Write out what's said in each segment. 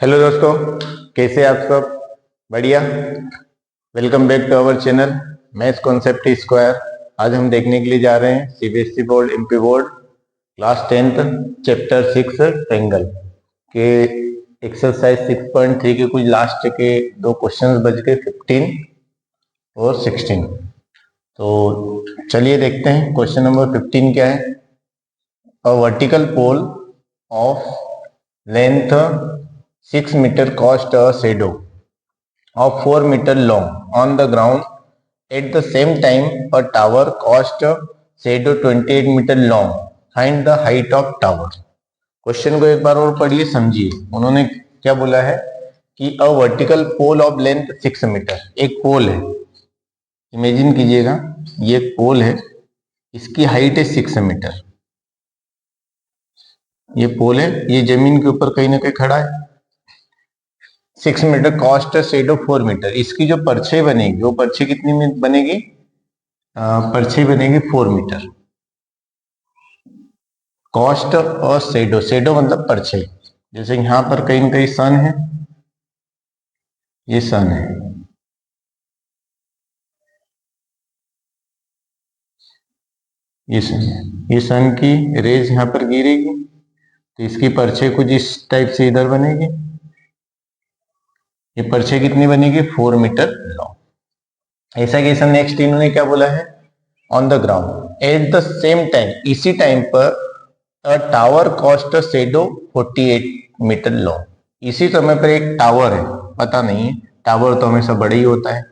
Hello दोस्तों, कैसे आप सब? बढ़िया। Welcome back to our channel maths concept square. आज हम देखने के लिए जा रहे हैं CBSE board MP board class 10th chapter 6 triangle के एक्सरसाइज 6.3 के कुछ लास्ट के दो क्वेश्चंस बच गए, 15 और 16। तो चलिए देखते हैं क्वेश्चन नंबर 15 क्या है। A vertical pole of length 6 meter caused a shadow of 4 meter long on the ground. At the same time, a tower caused a shadow 28 meter long. Find the height of tower. Question को एक बार और पढ़िए, समझिए। उन्होंने क्या बोला है कि a vertical pole of length 6 metre, एक पोल है, इमेजिन कीजिएगा, ये एक पोल है, इसकी हाइट है 6 मीटर। ये पोल है, ये जमीन के ऊपर कहीं ना कहीं खड़ा है। 6 मीटर कॉस्ट शेडो 4 मीटर। इसकी जो परछाई बनेगी वो परछाई कितनी में बनेगी? परछाई बनेगी 4 मीटर। कॉस्ट और शेडो, शेडो मतलब परछाई। जैसे यहां पर कहीं ना कहीं सन है, ये सन है, ये सन है, ये सन की रेज यहां पर गिरेगी तो इसकी परछाई कुछ इस टाइप से इधर बनेगी। ये परछाई कितनी बनेगी? 4 मीटर लॉन्ग। ऐसा केस नेक्स्ट इन्होंने क्या बोला है? On the ground at the same time, इसी टाइम पर a tower cast shadow 48 metre long. इसी समय पर एक टावर है, पता नहीं है, टावर तो हमेशा बड़ा ही होता है।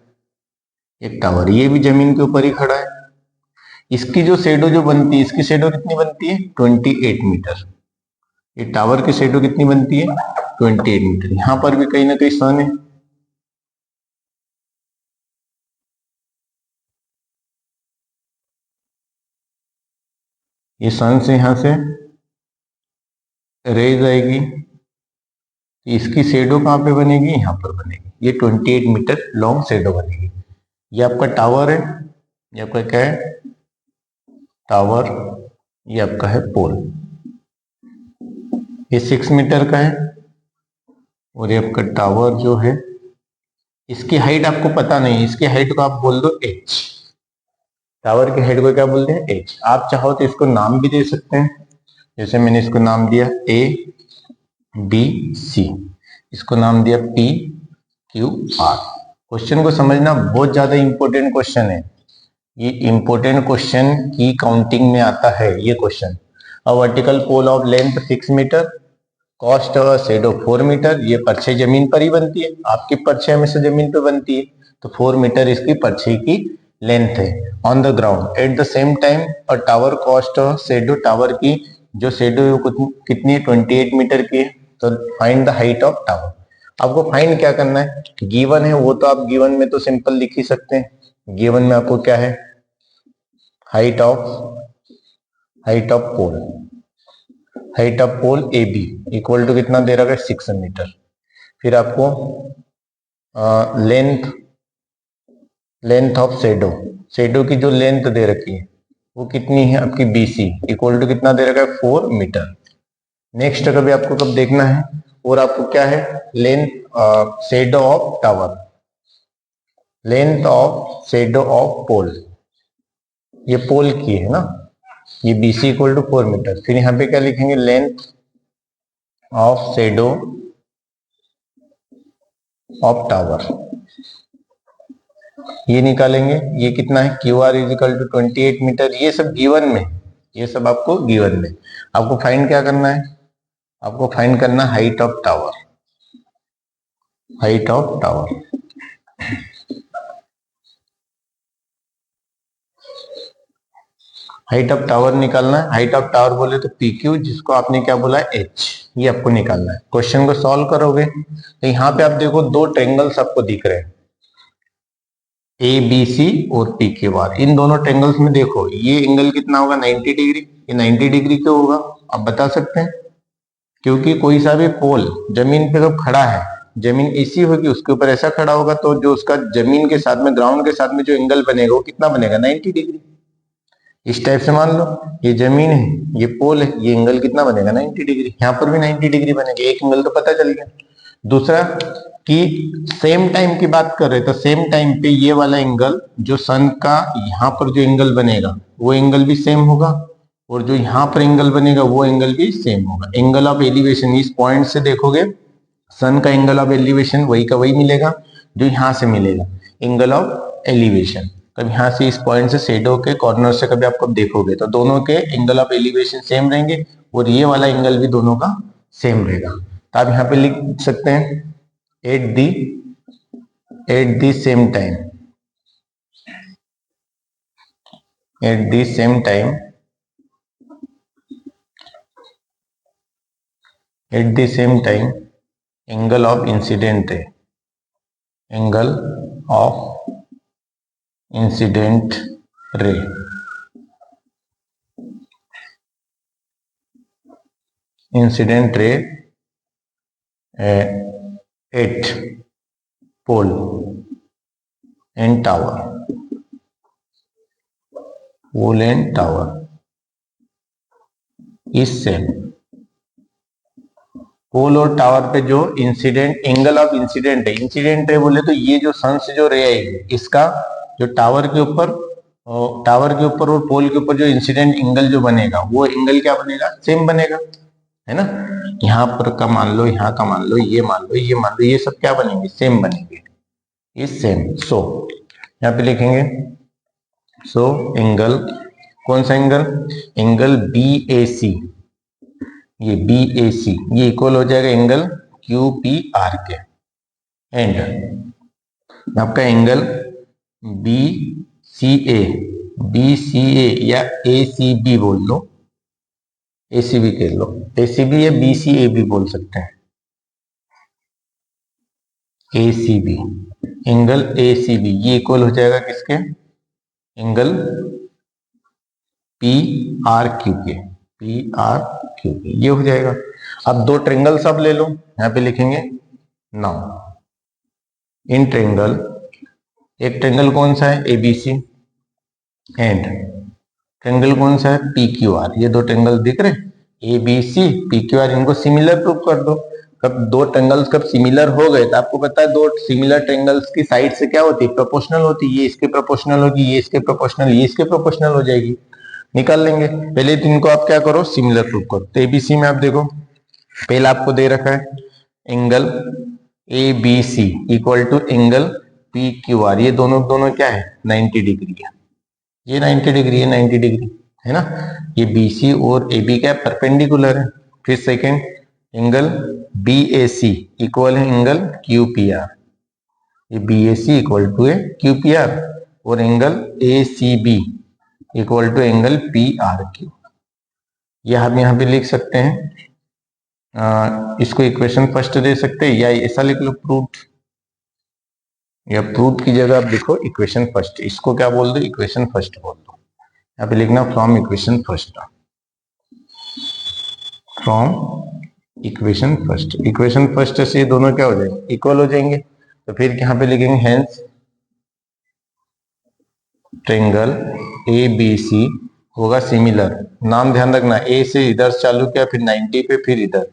एक टावर, ये भी जमीन के ऊपर ही खड़ा है। इसकी जो शेडो जो बनती है, इसकी शेडो कितनी बनती है? 28 मीटर। ये टावर की शेडो कितनी बनती है? 28 मीटर। यहां पर भी कहीं ना कहीं सन है, ये सन से यहां से रेज आएगी, इसकी शेडो कहां पे बनेगी? यहां पर बनेगी। ये 28 मीटर लॉन्ग शेडो बनेगी। ये आपका टावर है, ये आपका क्या है? टावर। ये आपका है पोल। ये 6 मीटर का है और ये आपका टावर जो है, इसकी हाइट आपको पता नहीं, इसकी हाइट को आप बोल दो h। टावर की हाइट को क्या बोलते हैं? h। आप चाहो तो इसको नाम भी दे सकते हैं, जैसे मैंने इसको नाम दिया a b c, इसको नाम दिया p q r। क्वेश्चन को समझना बहुत ज्यादा इंपॉर्टेंट क्वेश्चन है। ये इंपॉर्टेंट क्वेश्चन की काउंटिंग में आता है ये question. A vertical pole of length 6 metre cast shadow 4 metre. ये परछाई जमीन पर ही बनती है, आपकी परछाई हमेशा जमीन पर बनती है, तो 4 मीटर इसकी परछाई की लेंथ है। On the ground at the same time a tower cast shadow, tower की जो शेडो कितनी? 28 मीटर की है। तो find the height of tower. आपको फाइंड क्या करना है? गिवन है वो तो आप गिवन में तो सिंपल लिख ही सकते हैं। गिवन में आपको क्या है? Height of pole, height of pole A B equal to कितना दे रखा है? 6 मीटर। फिर आपको लेंथ ऑफ शेडो, शेडो की जो लेंथ दे रखी है वो कितनी है आपकी? BC इक्वल टू कितना दे रखा है? 4 मीटर। नेक्स्ट कभी आपको कब देखना है? और आपको क्या है? Length shadow of tower, length of shadow of pole, ये पोल की है ना, ये BC इक्वल टू 4 मीटर। फिर यहाँ पे क्या लिखेंगे? Length of shadow of tower, ये निकालेंगे। ये कितना है? QR equal to 28 metre. ये सब गिवन में, ये सब आपको गिवन में। आपको फाइंड क्या करना है? आपको फाइंड करना height of tower, height of tower. Height of tower निकालना है। हाइट ऑफ टावर बोले तो PQ, जिसको आपने क्या बोला है? H। ये आपको निकालना है। क्वेश्चन को सॉल्व करोगे तो यहाँ पे आप देखो दो ट्रेंगल्स आपको दिख रहे हैं, ABC और PQR। इन दोनों ट्रेंगल्स में देखो ये एंगल कितना होगा? 90 डिग्री। ये 90 डिग्री क्यों होगा आप बता सकते हैं? क्योंकि कोई सा भी पोल जमीन पे जब खड़ा है, जमीन ऐसी होगी, उसके ऊपर ऐसा खड़ा होगा, तो जो उसका जमीन के साथ में, ग्राउंड के साथ में जो एंगल बनेगा वो कितना बनेगा? 90 डिग्री। इस टाइप से मान लो ये जमीन है, ये पोल है, ये एंगल कितना बनेगा? 90 डिग्री। यहाँ पर भी 90 डिग्री बनेगा। एक एंगल तो पता चल गया। दूसरा कि सेम टाइम की बात कर रहे हैं तो सेम टाइम पे ये वाला एंगल जो सन का यहाँ पर जो एंगल बनेगा वो एंगल भी सेम होगा, और जो यहाँ पर एंगल बनेगा वो एंगल भी सेम होगा। एंगल ऑफ एलिवेशन इस पॉइंट से देखोगे सन का एंगल ऑफ एलिवेशन वही का वही मिलेगा जो यहाँ से मिलेगा एंगल ऑफ एलिवेशन। कभी यहाँ से इस पॉइंट से शेडो के कॉर्नर से कभी आपको देखोगे तो दोनों के एंगल ऑफ एलिवेशन सेम रहेंगे और ये वाला एंगल भी दोनों का सेम रहेगा। तो आप यहाँ पे लिख सकते हैं at the same time, at the same time, at the same time angle of incident ray, angle of incident ray incident ray at pole and tower, pole and tower is same. Pole और tower पे जो incident angle of incident है, incident ray बोले तो ये जो सन से जो रे आएगी इसका जो टावर के ऊपर और पोल के ऊपर जो इंसिडेंट एंगल जो बनेगा वो एंगल क्या बनेगा, सेम बनेगा, है ना। यहाँ पर का मान लो, यहाँ का मान लो, ये मान लो, ये मान लो, ये सब क्या बनेंगे, सेम बनेंगे, इस सेम। सो यहाँ पे लिखेंगे सो एंगल, कौन सा एंगल, एंगल BAC, ये BAC ये इक्वल हो जाएगा एंगल QPR के, एंड आपका एंगल BCA या ACB बोल लो, ACB कह लो, ACB या BCA भी बोल सकते हैं, ACB, एंगल ACB ये इक्वल हो जाएगा किसके, एंगल PRQ के, PRQ के, ये हो जाएगा। अब दो ट्रेंगल सब ले लो, यहाँ पे लिखेंगे नाउ इन ट्रेंगल, एक ट्रेंगल कौन सा है ABC, एंड ट्रेंगल कौन सा है PQR, ये दो ट्रेंगल दिख रहे ABC PQR, इनको सिमिलर प्रूव कर दो। कब दो ट्रेंगल्स कब सिमिलर हो गए तो आपको पता है दो सिमिलर ट्रेंगल्स की साइड से क्या होती है, प्रोपोर्शनल होती है, ये इसके प्रोपोर्शनल होगी, ये इसके प्रोपोर्शनल, ये इसके प्रोपोर्शनल हो जाएगी, निकाल लेंगे। पहले तो इनको आप क्या करो, सिमिलर प्रूव करो। तो ABC में आप देखो पहला आपको दे रखा है angle ABC equal to angle PQR, ये दोनों क्या है 90 डिग्री है, ये 90 डिग्री है, 90 डिग्री है ना, ये BC और AB क्या परपेंडिकुलर है। फिर सेकेंड एंगल BAC इक्वल है एंगल QPR, ये BAC इक्वल टू है QPR, और angle ACB equal to angle PRQ, ये हम यहाँ पे लिख सकते हैं। इसको इक्वेशन फर्स्ट दे सकते हैं या ऐसा लिख लो प्रूव्ड, या प्रूव्ड की जगह आप देखो इक्वेशन फर्स्ट, इसको क्या बोल दो, इक्वेशन फर्स्ट बोल दो। यहाँ पे लिखना from equation first, from equation first, equation first से ये दोनों क्या हो जाएंगे, इक्वल हो जाएंगे। तो फिर यहाँ पे लिखेंगे हेंस ट्रेंगल ABC होगा सिमिलर, नाम ध्यान रखना, A से इधर चालू किया फिर 90 पे, फिर इधर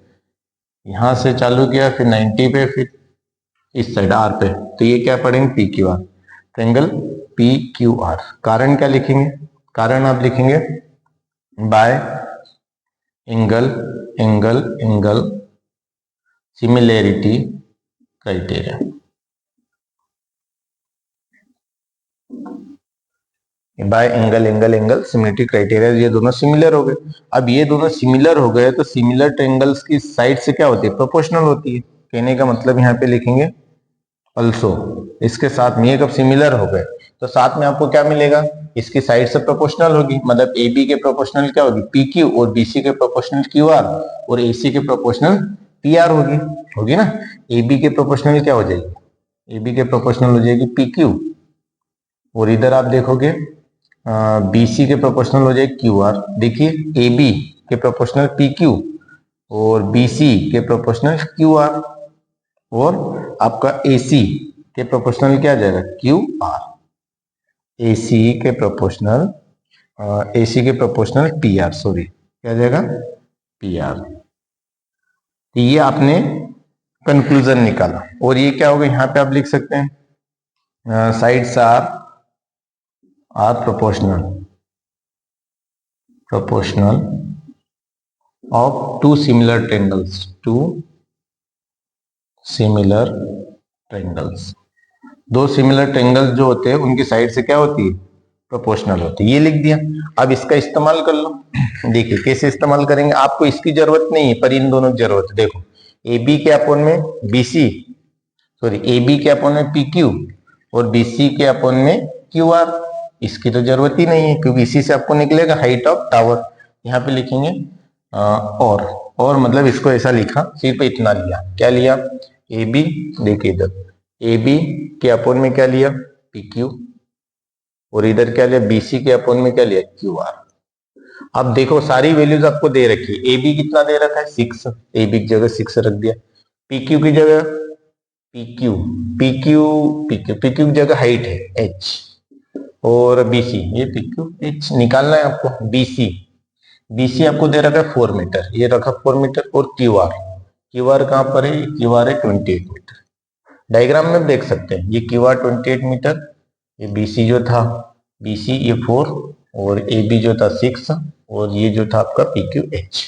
यहां से चालू किया फिर 90 पे, फिर इस साइड R पे, तो ये क्या पढ़ेंगे PQR, ट्रेंगल PQR। कारण क्या लिखेंगे, कारण आप लिखेंगे bye angle similarity criteria, bye angle similarity criteria, ये दोनों सिमिलर हो गए। अब ये दोनों सिमिलर हो गए तो सिमिलर ट्रायंगल्स की साइड से क्या होती है, प्रोपोर्शनल होती है। कहने का मतलब यहाँ पे लिखेंगे अल्सो, इसके साथ में ये कब सिमिलर हो गए तो साथ में आपको क्या मिलेगा, इसकी साइड से प्रोपोर्शनल होगी, मतलब AB के प्रोपोर्शनल क्या होगी PQ, और BC के प्रोपोर्शनल QR, और AC के प्रोपोर्शनल PR होगी ना। AB के प्रोपोर्शनल क्या हो जाएगी, AB के प्रोपोर्शनल हो जाएगी PQ, और इधर आप देखोगे BC के प्रोपोर्शनल हो जाएगी QR। देखिए AB के प्रोपोर्शनल PQ और BC के प्रोपोर्शनल QR, और आपका AC के प्रोपोर्शनल क्या आ जाएगा QR, AC के प्रोपोर्शनल PR, सॉरी क्या आ जाएगा PR। तो ये आपने कंक्लूजन निकाला। और ये क्या होगा, यहाँ पे आप लिख सकते हैं sides are proportional of two similar triangles. दो सिमिलर ट्रेंगल्स जो होते हैं उनकी साइड से क्या होती है, प्रोपोर्शनल होती है। ये लिख दिया। अब इसका इस्तेमाल कर लो। देखिए कैसे इस्तेमाल करेंगे, आपको इसकी जरूरत नहीं है पर इन दोनों की जरूरत है। देखो ए बी के अपोन में बीसी, सॉरी ए बी के अपोन में पी क्यू और बीसी के अपोन में क्यू आर, इसकी तो जरूरत ही नहीं है क्योंकि इसी से आपको निकलेगा हाइट ऑफ टावर। यहाँ पे लिखेंगे और मतलब इसको ऐसा लिखा, सिर्फ इतना लिया। क्या लिया, ए बी, देखिए इधर ए बी के अपोन में क्या लिया, पी क्यू, और इधर क्या लिया, बीसी के अपोन में क्या लिया, क्यू आर। अब देखो सारी वैल्यूज आपको दे रखी है। ए बी कितना दे रखा है, 6, ए बी की जगह 6 रख दिया। पी क्यू की जगह पी क्यू की जगह हाइट है एच, और बीसी ये पी क्यू एच निकालना है आपको। बीसी आपको दे रखा है 4 मीटर, ये रखा 4 मीटर। और क्यू आर कहां पर है, क्यू आर है 28 मीटर। डायग्राम में देख सकते हैं ये क्यू आर 28 मीटर, ये बीसी जो था, बीसी ये 4 और ए बी जो था 6 और ये जो था आपका पी क्यू एच।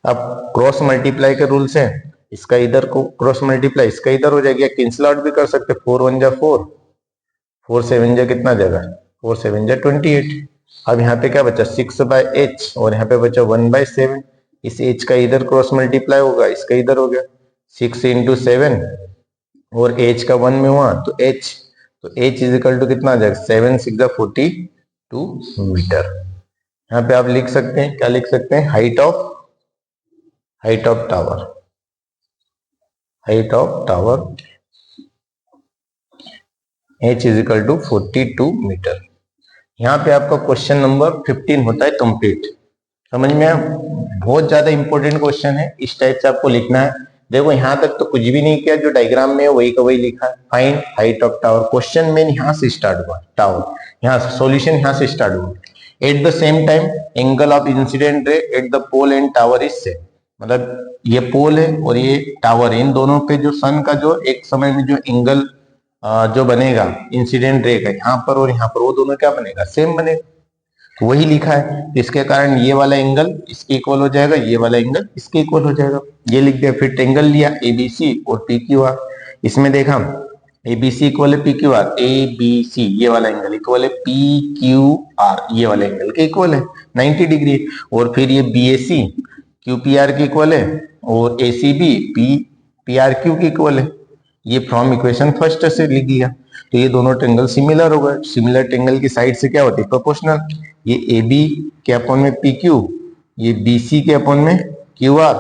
अब क्रॉस मल्टीप्लाई के रूल से इसका इधर को क्रॉस मल्टीप्लाई, इसका इधर हो जाएगा, कैंसिल आउट भी कर सकते। 4 1 जा 4, 4 7 जा कितना जाएगा, 4 7 जा 28। अब यहाँ पे क्या बचा, 6 बाय एच और यहाँ पे बचा 1 बाय 7। इस एच का इधर क्रॉस मल्टीप्लाई होगा, इसका इधर हो गया 6 इंटू 7 और एच का 1 में हुआ तो एच इज इक्वल टू कितना आ जाएगा, 7 6 जा 42 मीटर। यहाँ पे आप लिख सकते हैं, क्या लिख सकते हैं, height of tower h is equal to 42 metre. यहाँ पे आपका क्वेश्चन नंबर 15 होता है कंप्लीट। समझ में आया, बहुत ज्यादा इंपॉर्टेंट क्वेश्चन है, इस टाइप से आपको लिखना है। देखो यहाँ तक तो कुछ भी नहीं किया, जो डायग्राम में है वही का वही लिखा है। Find height of tower, question main यहाँ से स्टार्ट हुआ, टावर यहाँ से, सॉल्यूशन यहाँ से स्टार्ट हुआ। At the same time angle of incident ray at the pole and tower is same, मतलब ये पोल है और ये टावर है, इन दोनों पे जो सन का जो एक समय में जो एंगल जो बनेगा इंसिडेंट रे का, यहाँ पर और यहाँ पर, वो दोनों क्या बनेगा, सेम बनेगा। तो वही लिखा है, तो इसके कारण ये वाला एंगल इसके इक्वल हो जाएगा, ये वाला एंगल इसके इक्वल हो जाएगा। ये लिख दिया। फिर एंगल लिया एबीसी और पी क्यू आर। इसमें देखा एबीसी इक्वल है पी क्यू आर, एबीसी ये वाला एंगल इक्वल है पी क्यू आर, ये वाला एंगल के इक्वल है 90 डिग्री। और फिर ये बीएसी क्यू पी आर के इक्वल है और एसीबी पी आर क्यू के इक्वल है। ये फ्रॉम इक्वेशन फर्स्ट से लिख दिया। तो ये दोनों ट्रेंगल सिमिलर हो गए। सिमिलर ट्रेंगल की साइड से क्या होती है, प्रोपोर्शनल। ये ए बी के अपॉन में पी क्यू, ये बी सी के अपॉन में क्यू आर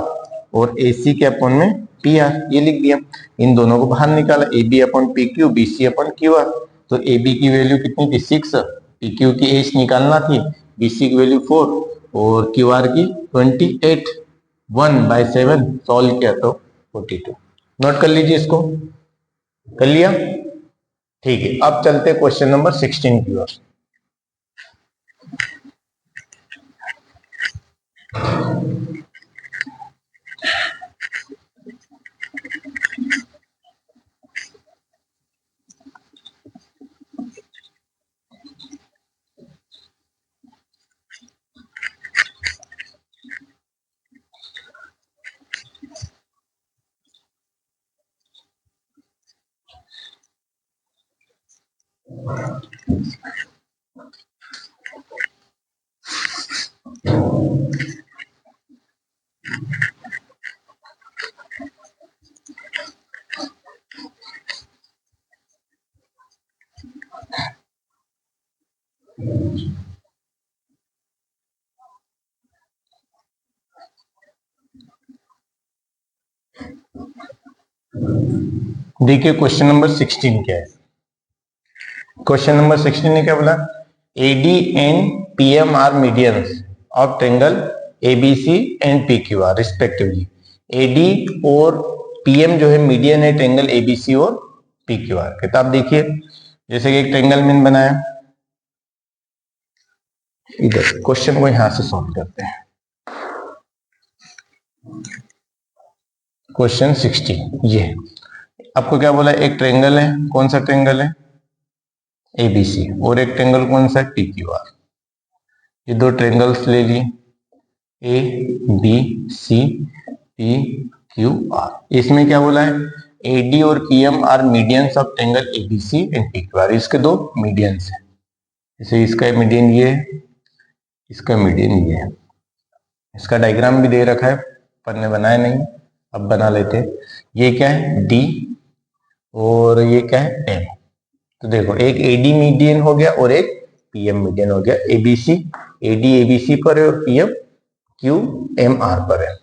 और ए सी के अपॉन में पी आर, ये लिख दिया। इन दोनों को बाहर निकाला, A B upon P Q, B C upon Q R. तो ए बी की वैल्यू कितनी थी 6, पी क्यू की एच निकालना थी, बी सी की वैल्यू 4 और क्यू आर की 28। 1 बाय 7 सॉल्व किया तो 42। नोट कर लीजिए, इसको कर लिया, ठीक है। अब चलते क्वेश्चन नंबर 16 की ओर। देखिए क्वेश्चन नंबर 16 क्या है। क्वेश्चन नंबर 16 ने क्या बोला, AD and PM are medians of triangle ABC and PQR respectively. AD और PM जो है मीडियन है ट्रेंगल ABC और PQR के। तो आप देखिए जैसे कि एक ट्रेंगल मैंने बनाया, इधर क्वेश्चन को यहां से सॉल्व करते हैं। क्वेश्चन 16 ये आपको क्या बोला, एक ट्रेंगल है, कौन सा ट्रेंगल है, एबीसी, और एक ट्रेंगल कौन सा है, पीक्यूआर। ये दो ट्रेंगल्स ले लिए, A B C P Q R. इसमें क्या बोला है, एडी और PM are medians of triangle ABC and PQR. इसके दो मीडियंस है, जैसे इसका मीडियन ये है, इसका मीडियन ये है। इसका डायग्राम भी दे रखा है पर ने बनाया नहीं, अब बना लेते हैं। ये क्या है, डी, और ये क्या है, एम। तो देखो एक एडी मीडियन हो गया और एक पीएम मीडियन हो गया। एबीसी, एडी एबीसी पर है और पीएम क्यू एम आर पर है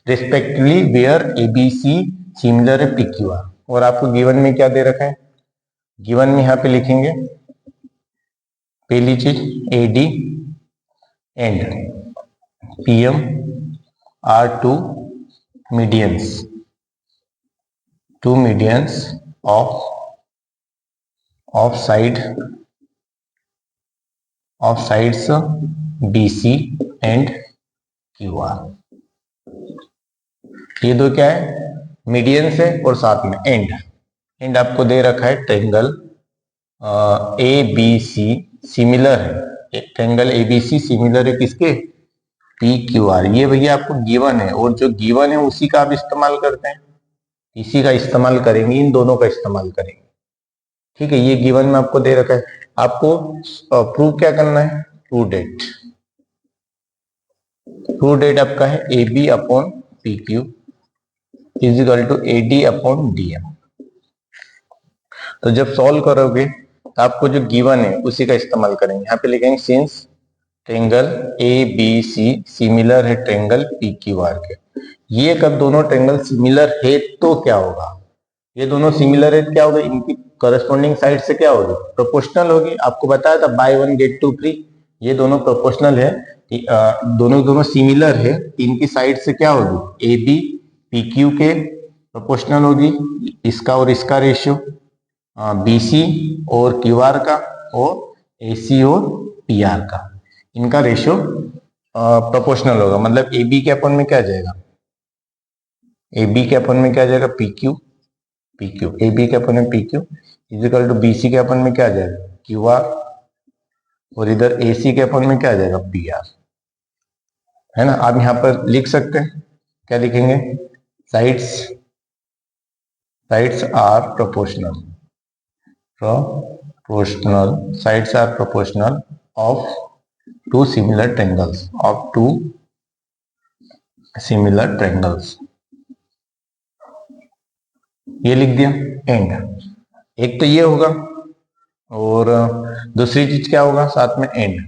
रिस्पेक्टिवली, वेयर एबीसी सिमिलर है पीक्यूआर। और आपको गिवन में क्या दे रखा है, गिवन में यहां पे लिखेंगे पहली चीज, AD and PM are two medians of sides BC and QR। ये दो क्या है, मीडियंस है और साथ में एंड आपको दे रखा है triangle A B C similar है, ट्रेंगल एबीसी सिमिलर है किसके, पी क्यू आर। ये भैया आपको गिवन है और जो गिवन है उसी का आप इस्तेमाल करते हैं, इसी का इस्तेमाल करेंगे, इन दोनों का इस्तेमाल करेंगे। ठीक है, ये गिवन में आपको दे रखा है, आपको प्रूव क्या करना है, ट्रू डेट। ट्रू डेट आपका है A B upon P Q is equal to A D upon D M. तो जब सॉल्व करोगे तो आपको जो गिवन है उसी का इस्तेमाल करेंगे। यहाँ पे लिखेंगे since triangle A B C similar है ट्रेंगल पी क्यू आर के। ये कब दोनों ट्रेंगल सिमिलर है तो क्या होगा, ये दोनों सिमिलर है क्या होगा, इनकी करस्पॉन्डिंग साइड से क्या होगी, प्रोपोर्शनल होगी। आपको बताया था buy one get two free, ये दोनों प्रोपोर्शनल है, दोनों सिमिलर है, इनकी साइड से क्या होगी, ए बी पी क्यू के प्रोपोर्शनल होगी, इसका और इसका रेशियो, बी सी और क्यू आर का, और ए सी और पी आर का, इनका रेशियो प्रोपोर्शनल होगा। मतलब ए बी के अपन में क्या जाएगा, ए बी के अपन में क्या जाएगा, P Q, P Q, A B के अपन में P Q equal to B C के अपन में क्या जाएगा, क्यू आर, और इधर ए सी के अपन में क्या जाएगा, पी आर, है ना। आप यहां पर लिख सकते हैं, क्या लिखेंगे, sides are proportional, sides are proportional of two similar triangles, ये लिख दिया। एंड एक तो ये होगा, और दूसरी चीज क्या होगा साथ में, एंड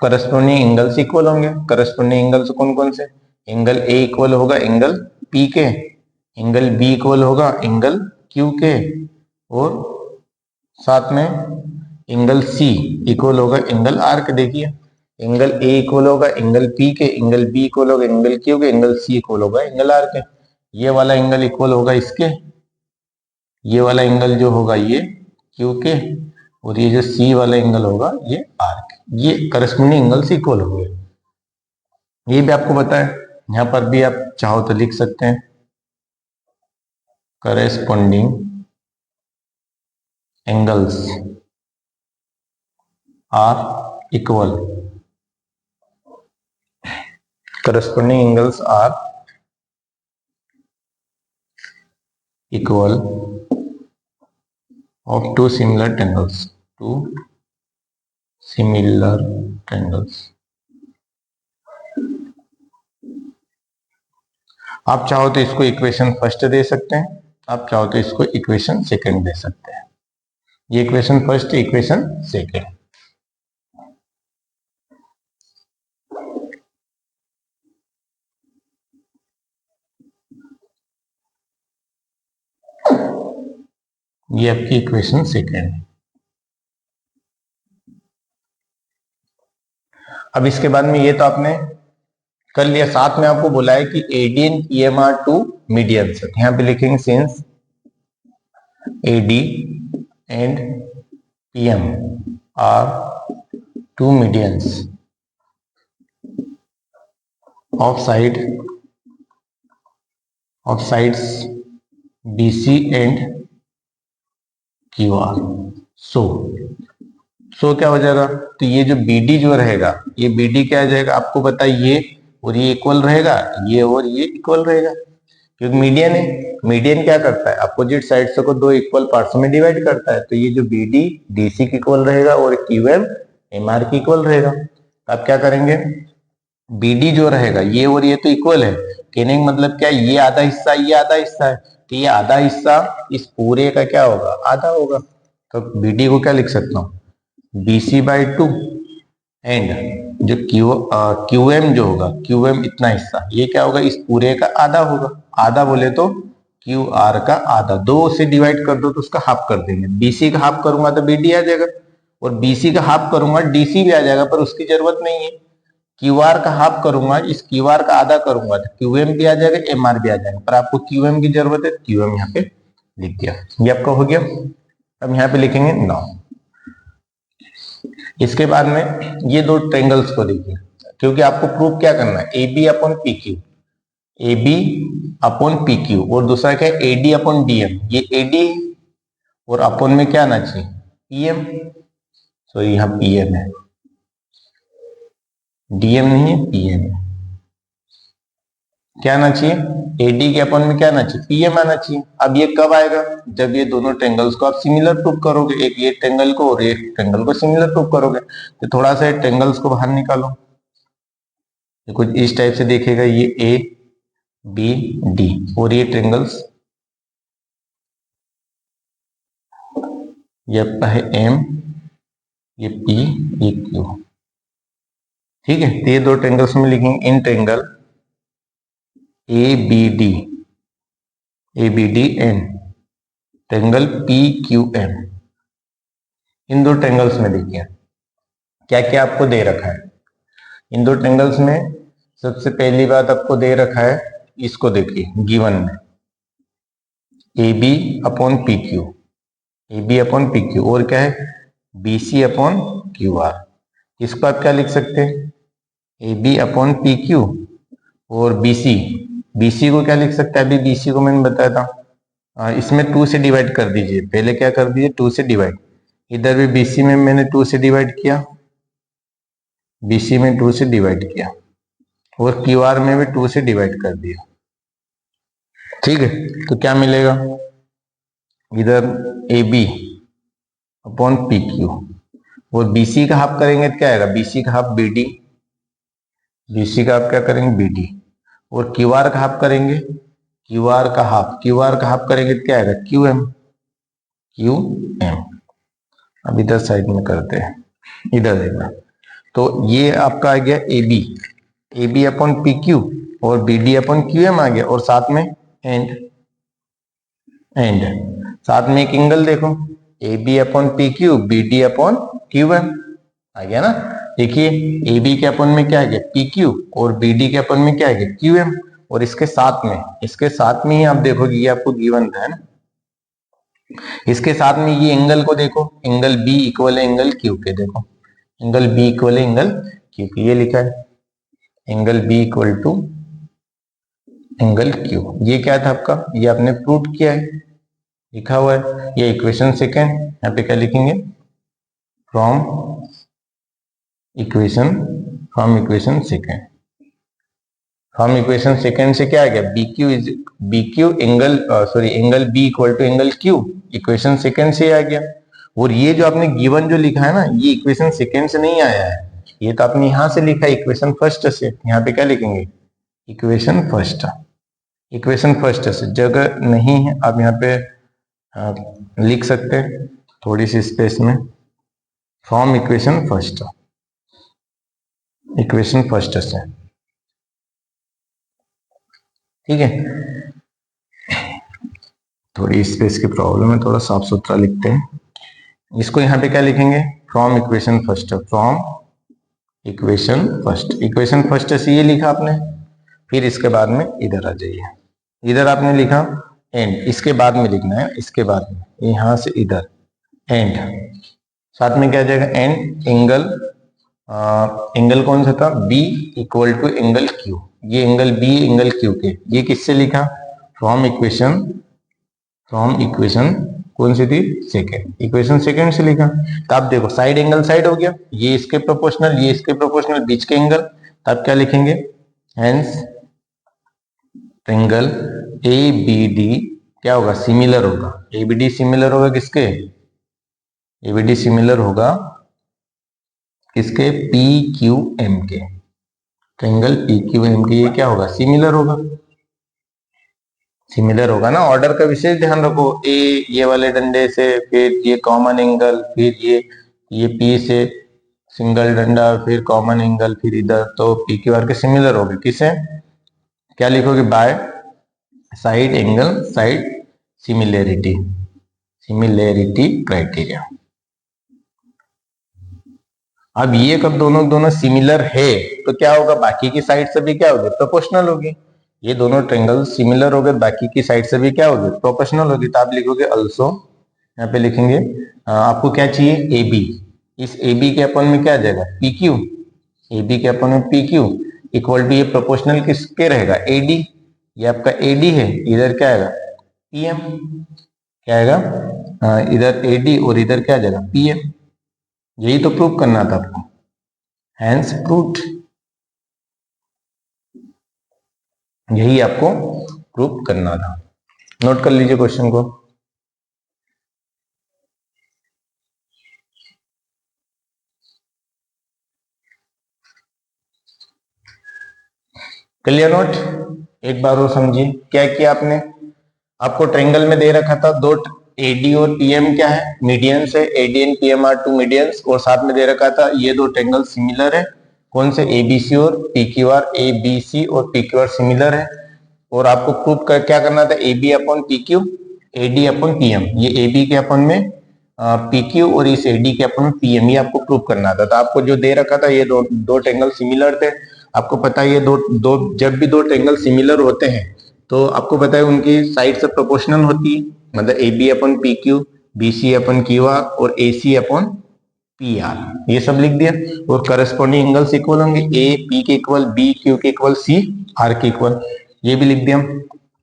करस्पॉन्डिंग एंगल्स इक्वल होंगे। करस्पॉन्डिंग एंगल्स कौन कौन से, एंगल ए इक्वल होगा एंगल पी के, एंगल बी इक्वल होगा एंगल क्यू के, और साथ में एंगल सी इक्वल होगा एंगल आर के। देखिए एंगल ए इक्वल होगा एंगल पी के, एंगल बी इक्वल होगा एंगल क्यू के, एंगल सी इक्वल होगा एंगल आर के। ये वाला एंगल इक्वल होगा इसके, ये वाला एंगल जो होगा ये क्यू के, और ये जो सी वाला एंगल होगा ये आर के। ये करस्पॉन्डिंग एंगल्स इक्वल हो गए। ये भी आपको पता है, यहां पर भी आप चाहो तो लिख सकते हैं, corresponding angles are equal, corresponding angles are equal of two similar triangles, आप चाहो तो इसको इक्वेशन फर्स्ट दे सकते हैं, आप चाहो तो इसको इक्वेशन सेकंड दे सकते हैं। ये इक्वेशन फर्स्ट, इक्वेशन सेकंड। ये आपकी इक्वेशन सेकंड है। अब इसके बाद में ये तो आपने कर लिया, साथ में आपको बोला है कि AD and PM are two medians. यहां पे लिखेंगे since AD and PM are two medians of of sides BC and QR। So क्या हो जाएगा, तो ये जो BD जो रहेगा, ये BD क्या आ जाएगा आपको पता है, ये और ये इक्वल रहेगा, ये और ये इक्वल रहेगा, क्योंकि मीडियन है। मीडियन क्या करता है, अपोजिट साइड्स को दो इक्वल पार्ट्स में डिवाइड करता है। तो ये जो BD DC के इक्वल रहेगा और QM MR के इक्वल रहेगा। तो आप क्या करेंगे, BD जो रहेगा, ये और ये तो इक्वल है, कहने का मतलब क्या है, ये आधा हिस्सा ये आधा हिस्सा है, तो ये आधा हिस्सा इस पूरे का क्या होगा, आधा होगा। तो BD को क्या लिख सकता हूँ, BC/2 एंड जो QM जो होगा, QM इतना हिस्सा, ये क्या होगा, इस पूरे का आधा होगा। आधा बोले तो QR का आधा, 2 से डिवाइड कर दो तो उसका हाफ कर देंगे। BC का हाफ करूंगा तो BD आ जाएगा, और BC का हाफ करूंगा DC भी आ जाएगा, पर उसकी जरूरत नहीं है। QR का हाफ करूंगा, इस QR का आधा करूंगा तो QM भी आ जाएगा, MR भी आ जाएगा, पर आपको QM की जरूरत है, QM यहाँ पे लिख दिया। ये आपका हो गया। अब यहाँ पे लिखेंगे 9। इसके बाद में ये दो ट्रेंगल्स को देखिए, क्योंकि आपको प्रूफ क्या करना है, AB/PQ, AB/PQ, और दूसरा क्या है, AD/DM। ये AD और अपन में क्या आना चाहिए, PM। तो यहाँ PM है, DM नहीं है, PM है। क्या आना चाहिए, AD के अपन में क्या आना चाहिए, PM आना चाहिए। अब ये कब आएगा, जब ये दोनों ट्रेंगल्स को आप सिमिलर प्रूफ करोगे, एक ये ट्रेंगल को और एक ट्रेंगल को सिमिलर प्रूफ करोगे। तो थोड़ा सा ट्रेंगल्स को बाहर निकालो, कुछ इस टाइप से देखेगा, ये ABD और ये ट्रेंगल्स, ये आपका है M, ये P, ये Q। ठीक है, तो ये दो ट्रेंगल्स में लिखेंगे, in triangle ABD and triangle PQM। इन दो ट्रेंगल्स में देखिए क्या क्या आपको दे रखा है। इन दो ट्रेंगल्स में सबसे पहली बात आपको दे रखा है, इसको देखिए गिवन में, AB/PQ, AB/PQ, और क्या है, BC/QR। इसको आप क्या लिख सकते हैं, AB/PQ और BC को क्या लिख सकते हैं, अभी BC को मैंने बताया था, इसमें 2 से डिवाइड कर दीजिए। पहले क्या कर दीजिए, 2 से डिवाइड, इधर भी BC में मैंने 2 से डिवाइड किया, BC में 2 से डिवाइड किया, और QR में भी 2 से डिवाइड कर दिया। ठीक है, तो क्या मिलेगा, इधर AB/PQ और BC का हाफ करेंगे तो क्या आएगा, BC का हाफ BD, BC का हाफ क्या करेंगे BD, और QR का हाफ करेंगे, QR का हाफ करेंगे तो क्या आएगा, QM। अब इधर साइड में करते हैं, इधर देखना, तो ये आपका आ गया AB/PQ और BD/QM आ गया, और साथ में एंड साथ में एक एंगल देखो, AB/PQ BD/QM आ गया ना। देखिए AB के अपन में क्या आ गया, PQ, और BD के अपन में क्या आ गया, QM, और इसके साथ में ही आप देखोगे, ये आपको गिवन था, है ना। इसके साथ में ये एंगल को देखो, एंगल B इक्वल है एंगल Q के, देखो एंगल B इक्वल है एंगल Q के, ये लिखा है angle B equal to angle Q। ये क्या था आपका, ये आपने प्रूव किया है, लिखा हुआ है, ये इक्वेशन सेकेंड। यहाँ पे क्या लिखेंगे, from equation second. From equation second से क्या आ गया, BQ angle B equal to angle Q, equation second से आ गया। और ये जो आपने गिवन जो लिखा है ना, ये इक्वेशन सेकेंड से नहीं आया है, ये तो आपने यहां से लिखा है इक्वेशन फर्स्ट से। यहाँ पे क्या लिखेंगे, इक्वेशन फर्स्ट से। जगह नहीं है, आप यहाँ पे लिख सकते हैं थोड़ी सी स्पेस में, फ्रॉम इक्वेशन फर्स्ट से। ठीक है, थोड़ी स्पेस की प्रॉब्लम है, थोड़ा साफ सुथरा लिखते हैं इसको। यहाँ पे क्या लिखेंगे, फ्रॉम इक्वेशन फर्स्ट से ये लिखा आपने। फिर इसके बाद में इधर आ जाइए, इधर आपने लिखा एंड, इसके बाद में लिखना है, इसके बाद में यहां से इधर एंड, साथ में क्या आ जाएगा, एंड एंगल कौन सा था, B equal to angle Q। ये एंगल B एंगल Q के, ये किससे लिखा, फ्रॉम इक्वेशन कौन सी थी, सेकेंड, इक्वेशन सेकेंड से लिखा। तो आप देखो साइड एंगल साइड हो गया, ये इसके प्रोपोर्शनल, ये इसके प्रोपोर्शनल, बीच के एंगल, तब क्या लिखेंगे, हेंस ट्रायंगल ABD क्या होगा, सिमिलर होगा। ABD सिमिलर होगा किसके, ABD सिमिलर होगा किसके, PQM के। ट्रायंगल PQM के ये क्या होगा, सिमिलर होगा। सिमिलर होगा ना, ऑर्डर का विशेष ध्यान रखो, ये वाले डंडे से, फिर ये कॉमन एंगल, फिर ये P से सिंगल डंडा, फिर कॉमन एंगल, फिर इधर, तो PQR के सिमिलर होगे। किसे, क्या लिखोगे, bye side angle side similarity criteria. अब ये कब दोनों सिमिलर है तो क्या होगा, बाकी की साइड से भी क्या होगी, प्रोपोर्शनल होगी। ये दोनों ट्रायंगल सिमिलर हो गए, बाकी की साइड से भी क्या होगी, प्रोपोर्शनल होगी। तो आप लिखोगे अल्सो, यहाँ पे लिखेंगे आपको क्या चाहिए, AB, इस AB के अपन में क्या आ जाएगा, PQ, AB के अपन में PQ इक्वल टू, ये प्रोपोर्शनल किसके रहेगा, AD, ये आपका AD है, इधर क्या आएगा, PM, क्या आएगा, इधर AD और इधर क्या आ जाएगा, PM। यही तो प्रूव करना था आपको, हैंस प्रूव्ड, यही आपको प्रूव करना था। नोट कर लीजिए क्वेश्चन को। क्लियर नोट, एक बार और समझिए क्या किया आपने। आपको ट्रायंगल में दे रखा था दो AD और PM क्या है, मीडियंस है, AD and PM are two medians, और साथ में दे रखा था ये दो ट्रायंगल सिमिलर है, कौन से, ABC और PQR, ABC और PQR सिमिलर है। और आपको प्रूव कर क्या करना था, AB upon PQ, AD upon PM, ये AB के अपन में PQ और इस AD के अपन में PM, ये आपको प्रूव करना था। तो आपको जो दे रखा था ये दो ट्रायंगल सिमिलर थे। आपको पता है ये दो जब भी दो ट्रायंगल सिमिलर होते हैं तो आपको पता है उनकी साइड से प्रोपोर्शनल होती है, मतलब AB upon PQ, BC upon QR और AC अपॉन PR, ये सब लिख दिया। और करस्पॉन्डिंग एंगल्स इक्वल होंगे, AP के इक्वल, BQ के इक्वल, CR के इक्वल, ये भी लिख दिया।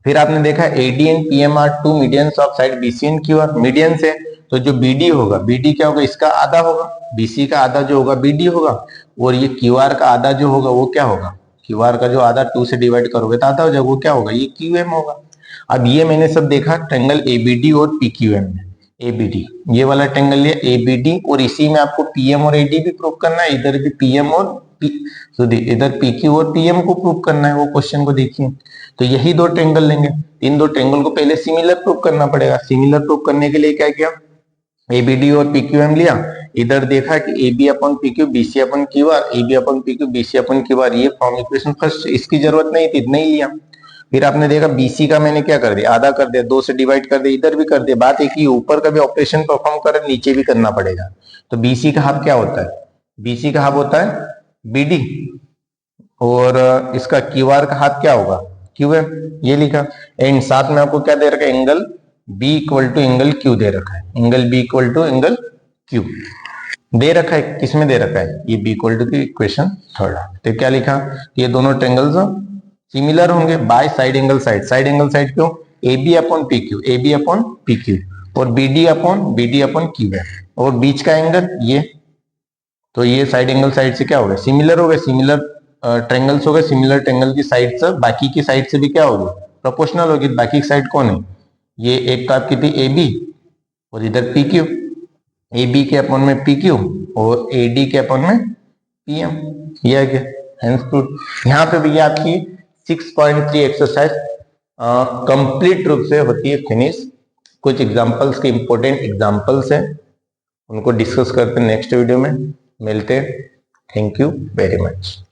फिर आपने देखा AD and PM are two medians of side BC and QR, medians है तो जो BD होगा, BD क्या होगा, इसका आधा होगा, BC का आधा जो होगा BD होगा, और ये QR का आधा जो होगा वो क्या होगा, QR का जो आधा 2 से डिवाइड करोगे तो आधा हो जाएगा, वो क्या होगा, ये QM होगा। अब ये मैंने सब देखा ट्रायंगल ABD और PQM में, ABD ये वाला ट्रायंगल लिया ABD, और इसी में आपको PM और AD भी प्रूव करना है, इधर भी PM और इधर PQ और PM को प्रूव करना है, वो क्वेश्चन को देखिए। तो यही दो ट्रायंगल लेंगे, इन दो ट्रायंगल को पहले सिमिलर प्रूव करना पड़ेगा। सिमिलर प्रूव करने के लिए क्या किया, ABD और PQM लिया, इधर देखा कि AB upon PQ BC upon QR, AB upon PQ BC upon QR, ये फॉर्म इक्वेशन फर्स्ट, इसकी जरूरत नहीं थी, नहीं लिया। फिर आपने देखा BC का मैंने क्या कर दिया, आधा कर दिया, 2 से डिवाइड कर दिया, इधर भी कर दिया। बात एक ही, ऊपर का भी ऑपरेशन परफॉर्म कर, नीचे भी करना पड़ेगा। तो BC का हाफ क्या होता है, BC का हाफ होता है BD, और इसका QR का हाफ क्या होगा, QM, ये लिखा। एंड साथ में आपको क्या दे रखा है, angle B equal to angle Q दे रखा है, angle B equal to angle Q दे रखा है। किसमें दे रखा है, ये B इक्वल टू की इक्वेशन थर्ड। तो क्या लिखा, ये दोनों ट्रायंगल्स सिमिलर होंगे by side angle side, side angle side क्यों, AB upon PQ, AB upon PQ, और BD अपॉन QM, और बीच का एंगल ये, तो ये साइड एंगल साइड से क्या हो गया, सिमिलर हो गए, सिमिलर ट्रायंगल्स हो गए, सिमिलर ट्रायंगल की साइड से बाकी की साइड से भी क्या होगी, प्रोपोर्शनल होगी। बाकी की साइड कौन है, ये एक का आपकी थी AB और इधर PQ, AB के अपन में PQ और AD के अपन में PM, ये है क्या, हेंस प्रूव्ड। यहाँ पे भी आपकी 6.3 एक्सरसाइज कंप्लीट रूप से होती है फिनिश। कुछ एग्जांपल्स के इंपॉर्टेंट एग्जांपल्स हैं, उनको डिस्कस करते हैं नेक्स्ट वीडियो में, मिलते हैं। Thank you very much.